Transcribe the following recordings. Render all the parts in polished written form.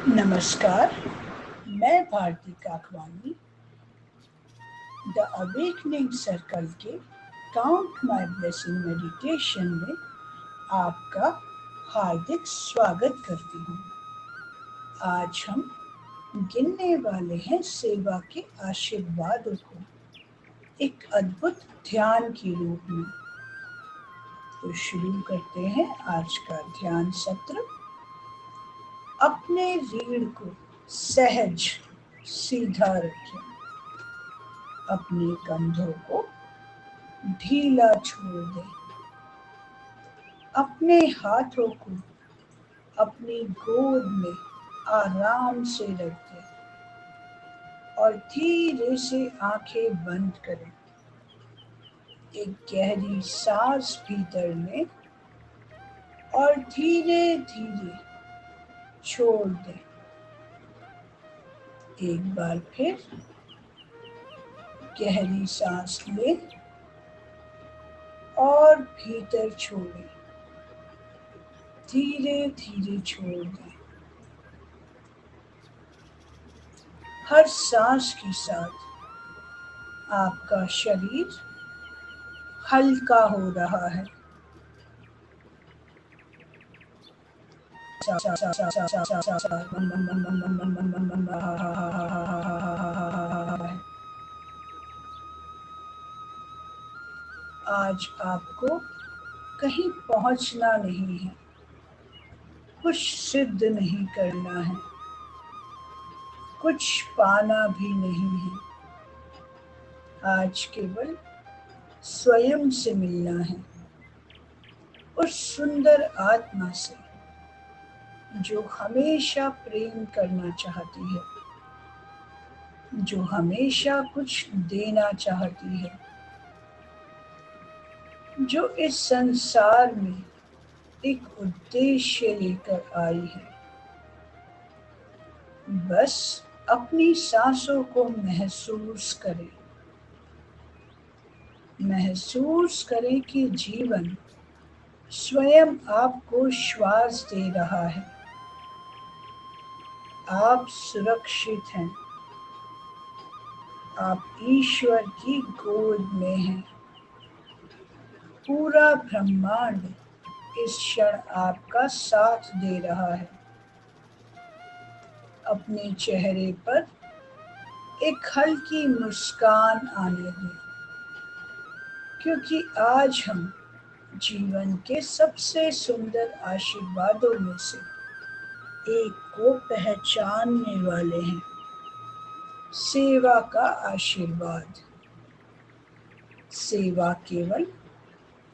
नमस्कार, मैं Bharti Kakwani the awakening circle के काउंट माय ब्लेसिंग मेडिटेशन में आपका हार्दिक स्वागत करती हूँ। आज हम गिनने वाले हैं सेवा के आशीर्वादों को एक अद्भुत ध्यान के रूप में। तो शुरू करते हैं आज का ध्यान सत्र। अपने रीढ़ को सहज सीधा रखें, अपने कंधों को ढीला छोड़ दें, अपने हाथों को अपनी गोद में आराम से रख दें और धीरे से आंखें बंद करें। एक गहरी सांस भीतर लें और धीरे धीरे छोड़ दें। एक बार फिर गहरी सांस लें और भीतर छोड़ें, धीरे धीरे छोड़ दें। हर सांस के साथ आपका शरीर हल्का हो रहा है। आज आपको कहीं पहुंचना नहीं है, कुछ सिद्ध नहीं करना है, कुछ पाना भी नहीं है। आज केवल स्वयं से मिलना है, उस सुंदर आत्मा से जो हमेशा प्रेम करना चाहती है, जो हमेशा कुछ देना चाहती है, जो इस संसार में एक उद्देश्य लेकर आई है। बस अपनी सांसों को महसूस करें, महसूस करें कि जीवन स्वयं आपको श्वास दे रहा है। आप सुरक्षित हैं, आप ईश्वर की गोद में हैं। पूरा ब्रह्मांड इस क्षण आपका साथ दे रहा है। अपने चेहरे पर एक हल्की मुस्कान आने दें, क्योंकि आज हम जीवन के सबसे सुंदर आशीर्वादों में से एक को पहचानने वाले हैं, सेवा का आशीर्वाद। सेवा केवल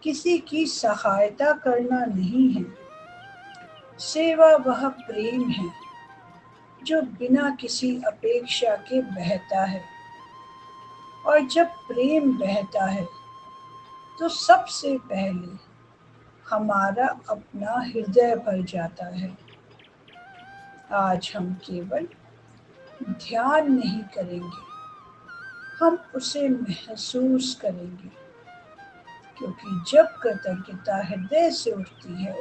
किसी की सहायता करना नहीं है, सेवा वह प्रेम है जो बिना किसी अपेक्षा के बहता है। और जब प्रेम बहता है तो सबसे पहले हमारा अपना हृदय भर जाता है। आज हम केवल ध्यान नहीं करेंगे, हम उसे महसूस करेंगे, क्योंकि जब कृतज्ञता हृदय से उठती है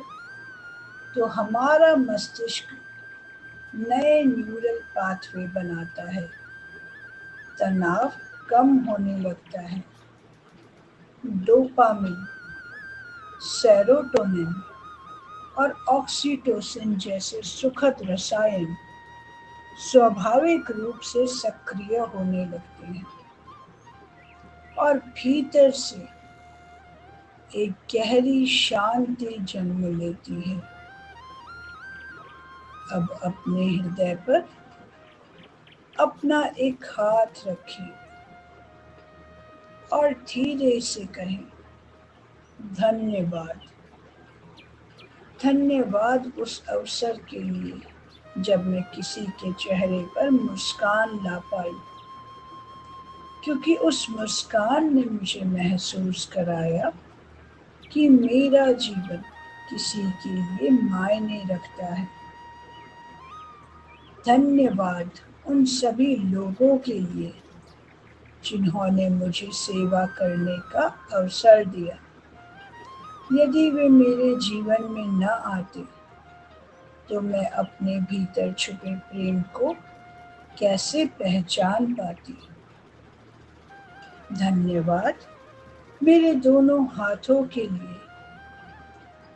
तो हमारा मस्तिष्क नए न्यूरल पाथवे बनाता है, तनाव कम होने लगता है, डोपामिन, सेरोटोनिन और ऑक्सीटोसिन जैसे सुखद रसायन स्वाभाविक रूप से सक्रिय होने लगते हैं और भीतर से एक गहरी शांति जन्म लेती है। अब अपने हृदय पर अपना एक हाथ रखें और धीरे से कहें, धन्यवाद। धन्यवाद उस अवसर के लिए जब मैं किसी के चेहरे पर मुस्कान ला पाई, क्योंकि उस मुस्कान ने मुझे महसूस कराया कि मेरा जीवन किसी के लिए मायने रखता है। धन्यवाद उन सभी लोगों के लिए जिन्होंने मुझे सेवा करने का अवसर दिया। यदि वे मेरे जीवन में न आते तो मैं अपने भीतर छुपे प्रेम को कैसे पहचान पाती। धन्यवाद मेरे दोनों हाथों के लिए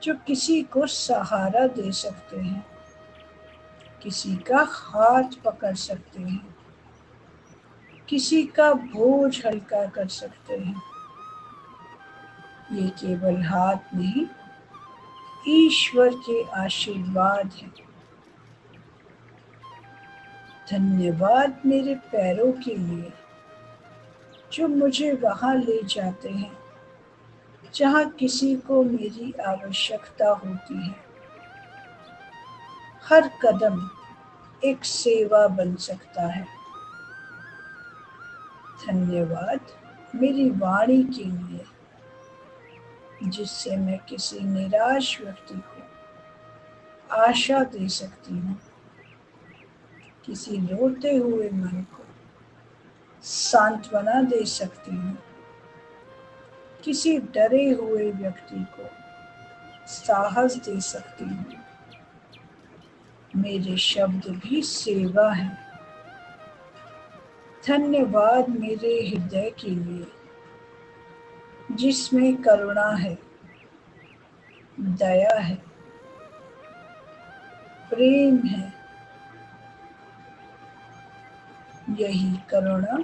जो किसी को सहारा दे सकते हैं, किसी का हाथ पकड़ सकते हैं, किसी का बोझ हल्का कर सकते हैं। ये केवल हाथ नहीं, ईश्वर के आशीर्वाद हैं। धन्यवाद मेरे पैरों के लिए जो मुझे वहां ले जाते हैं जहां किसी को मेरी आवश्यकता होती है। हर कदम एक सेवा बन सकता है। धन्यवाद मेरी वाणी के लिए जिससे मैं किसी निराश व्यक्ति को आशा दे सकती हूँ, किसी रोते हुए मन को सांत्वना दे सकती हूँ, किसी डरे हुए व्यक्ति को साहस दे सकती हूँ। मेरे शब्द भी सेवा हैं। धन्यवाद मेरे हृदय के लिए जिसमें करुणा है, दया है, प्रेम है। यही करुणा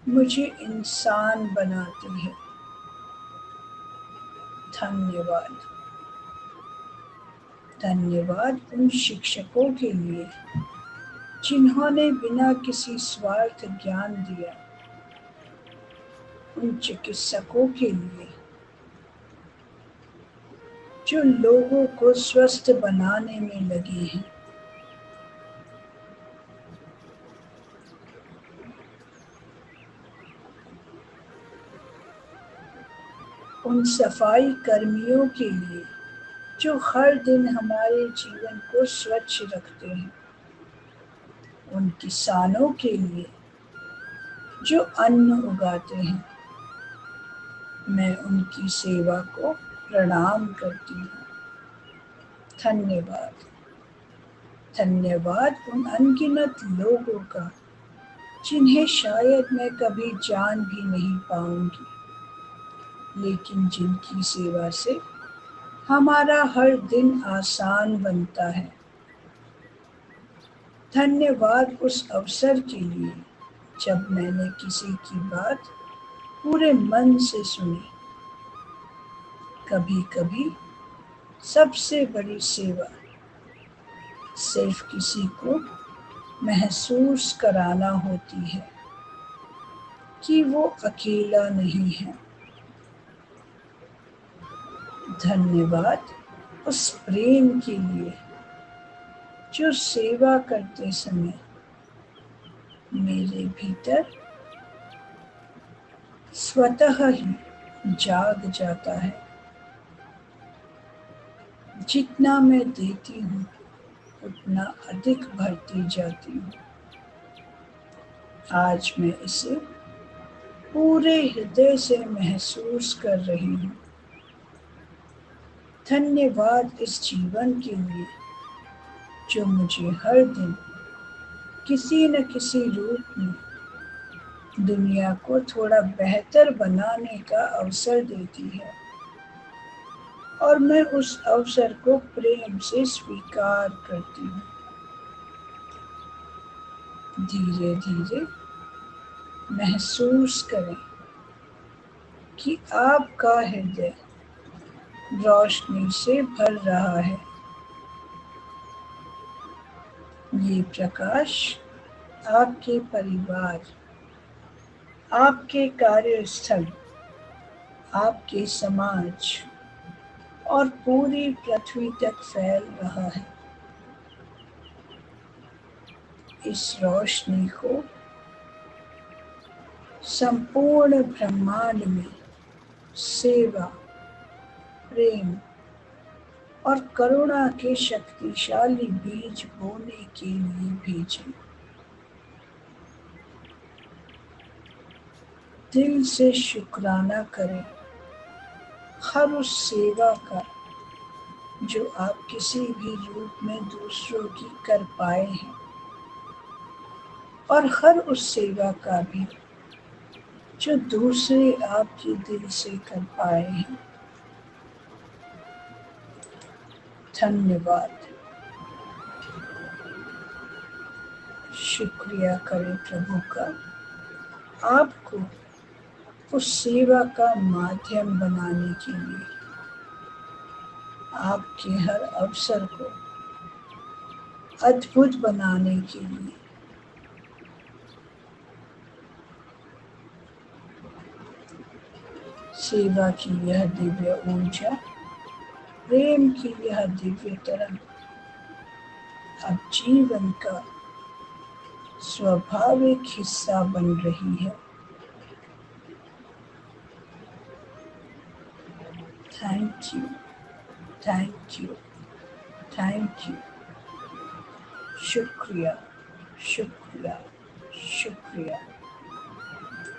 मुझे इंसान बनाती है। धन्यवाद। धन्यवाद उन शिक्षकों के लिए जिन्होंने बिना किसी स्वार्थ ज्ञान दिया, उन चिकित्सकों के लिए जो लोगों को स्वस्थ बनाने में लगे हैं, उन सफाई कर्मियों के लिए जो हर दिन हमारे जीवन को स्वच्छ रखते हैं, उन किसानों के लिए जो अन्न उगाते हैं। मैं उनकी सेवा को प्रणाम करती हूँ। धन्यवाद। धन्यवाद उन अनगिनत लोगों का जिन्हें शायद मैं कभी जान भी नहीं पाऊंगी, लेकिन जिनकी सेवा से हमारा हर दिन आसान बनता है। धन्यवाद उस अवसर के लिए जब मैंने किसी की बात पूरे मन से सुनी। कभी कभी सबसे बड़ी सेवा सिर्फ किसी को महसूस कराना होती है कि वो अकेला नहीं है। धन्यवाद उस प्रेम के लिए जो सेवा करते समय मेरे भीतर स्वतः ही जाग जाता है। जितना मैं देती हूँ उतना अधिक भरती जाती हूँ। आज मैं इसे पूरे हृदय से महसूस कर रही हूँ। धन्यवाद इस जीवन के लिए जो मुझे हर दिन किसी न किसी रूप में दुनिया को थोड़ा बेहतर बनाने का अवसर देती है, और मैं उस अवसर को प्रेम से स्वीकार करती हूँ। धीरे धीरे महसूस करें कि आपका हृदय रोशनी से भर रहा है। ये प्रकाश आपके परिवार, आपके कार्यस्थल, आपके समाज और पूरी पृथ्वी तक फैल रहा है। इस रोशनी को संपूर्ण ब्रह्मांड में सेवा, प्रेम और करुणा के शक्तिशाली बीज बोने के लिए भेजें। दिल से शुक्राना करें हर उस सेवा का जो आप किसी भी रूप में दूसरों की कर पाए हैं, और हर उस सेवा का भी जो दूसरे आपके दिल से कर पाए हैं। धन्यवाद। शुक्रिया करें प्रभु का, आपको उस सेवा का माध्यम बनाने के लिए, आपके हर अवसर को अद्भुत बनाने के लिए। सेवा की यह दिव्य ऊर्जा, प्रेम की यह दिव्य तरंग अब जीवन का स्वाभाविक हिस्सा बन रही है। Thank you, thank you, thank you. शुक्रिया, शुक्रिया, शुक्रिया।